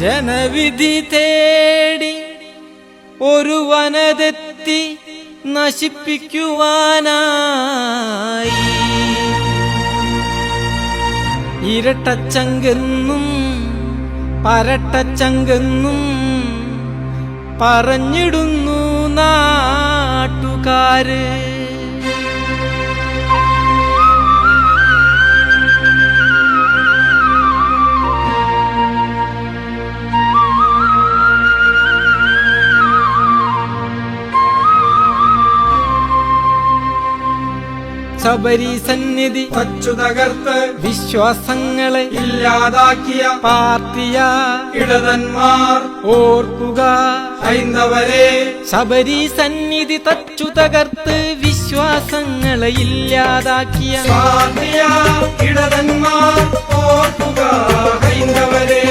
ജനവിധി തേടി ഒരു വനതെത്തി നശിപ്പിക്കുവാനായി ഇരട്ടച്ചങ്കെന്നും പരട്ടച്ചങ്കെന്നും പറഞ്ഞിടുന്നു നാട്ടുകാര്. ശബരി സന്നിധി വച്ചു തകർത്ത് വിശ്വാസങ്ങളെ ഇല്ലാതാക്കിയ പാർട്ടിയ ഇടതന്മാർ ഓർക്കുക ഹൈന്ദവരെ. ശബരി സന്നിധി തച്ചു തകർത്ത് വിശ്വാസങ്ങളെ ഇല്ലാതാക്കിയ പാർട്ടിയ ഇടതന്മാർ ഓർക്കുക ഹൈന്ദവരെ.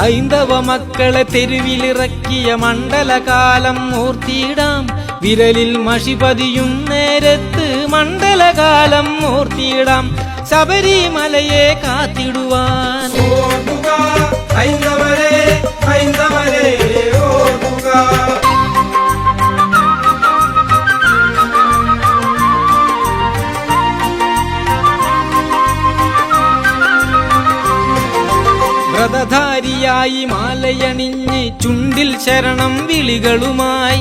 ഹൈന്ദവ മക്കളെ തെരുവിലിറക്കിയ മണ്ഡലകാലം ഓർത്തിയിടാം. വിരലിൽ മഷി പതിയും നേരത്ത് മണ്ഡലകാലം ഓർത്തിയിടാം. ശബരിമലയെ കാത്തിടുവാൻ ഓർക്കുക ഹൈന്ദവരെ, ഹൈന്ദവരെ ഓർക്കുക. വ്രതധാരിയായി മാലയണിഞ്ഞ് ചുണ്ടിൽ ശരണം വിളികളുമായി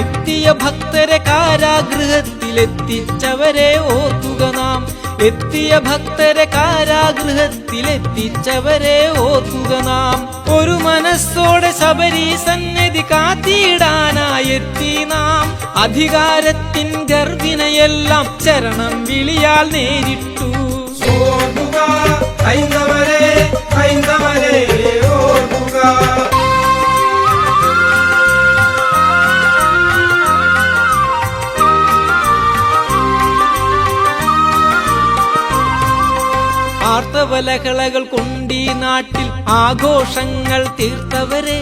എത്തിയ ഭക്തരെ കാരാഗൃഹത്തിലെത്തിച്ചവരെ ഓർക്കുക നാം. എത്തിയ ഭക്തരെ കാരാഗൃഹത്തിലെത്തിച്ചവരെ ഓർക്കുക നാം. ഒരു മനസ്സോടെ ശബരി സന്നിധി കാത്തിടാനായെത്തി നാം. അധികാരത്തിൻ ഗർഭിനെയെല്ലാം ശരണം വിളിയാൽ നേരിട്ടു. ഓർക്കുക ഹൈന്ദവരെ, ഹൈന്ദവരെ ഓർക്കുക. ആർത്തവലഹളകൾ കൊണ്ടീ നാട്ടിൽ ആഘോഷങ്ങൾ തീർത്തവരെ,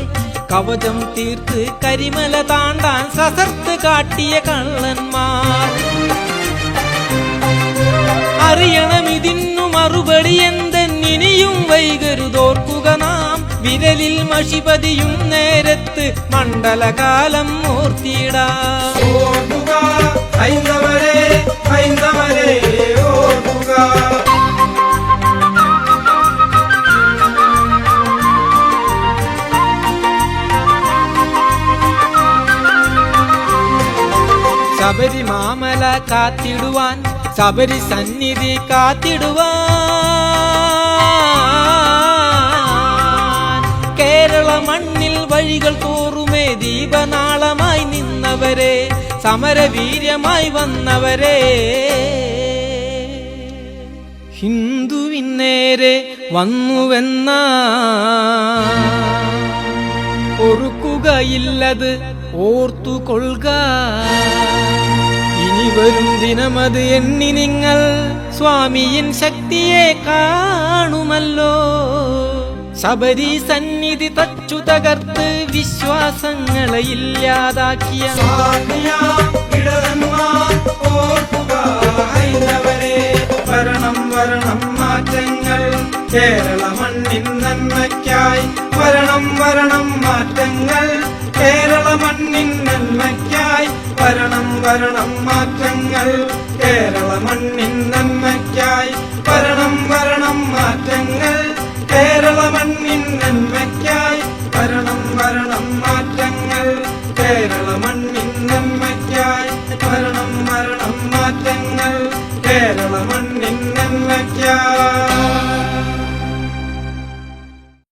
കവചം തീർത്ത് കരിമല താണ്ടാൻ സസർത്ത് കാട്ടിയ കള്ളന്മാർ, അറിയണമിതിന്നു മറുപടി എന്തെന്നിനിയും വൈകരുതോർക്കുക നാം. വിരലിൽ മഷിപതിയും നേരത്ത് മണ്ഡലകാലം ഓർത്തിടാം. ഓർക്കുക ഹൈന്ദവരെ, ഹൈന്ദവരെ ഓർക്കുക. ശബരി മാമല കാത്തിടുവാൻ, ശബരി സന്നിധി കാത്തിടുവാൻ, കേരള മണ്ണിൽ വഴികൾ തോറുമേ ദീപനാളമായി നിന്നവരെ, സമരവീര്യമായി വന്നവരെ, ഹിന്ദുവിന്നേരെ വന്നുവെന്ന ഓർക്കുകയില്ലത് ഓർത്തുകൊള്ളുക. ഇനി വരും ദിനമത് എണ്ണി നിങ്ങൾ സ്വാമിയിൻ ശക്തിയെ കാണുമല്ലോ. ശബരി സന്നിധി തച്ചു തകർത്ത് വിശ്വാസങ്ങളെ ഇല്ലാതാക്കിയ വരണം വരണം മാറ്റങ്ങൾ കേരള മണ്ണിൻ നന്മയ്ക്കായി. വരണം വരണം മാറ്റങ്ങൾ കേരള മണ്ണിൻ നന്മയ്ക്കായി. വരണം വരണം മാറ്റങ്ങൾ കേരള മണ്ണിൻ നന്മയ്ക്കായി. വരണം വരണം മാറ്റങ്ങൾ കേരള മണ്ണിൻ നന്മയ്ക്കായി. വരണം വരണം മാറ്റങ്ങൾ കേരള മണ്ണിൻ നന്മയ്ക്കായി. വരണം വരണം മാറ്റങ്ങൾ കേരള മണ്ണിൻ നന്മയ്ക്കായി.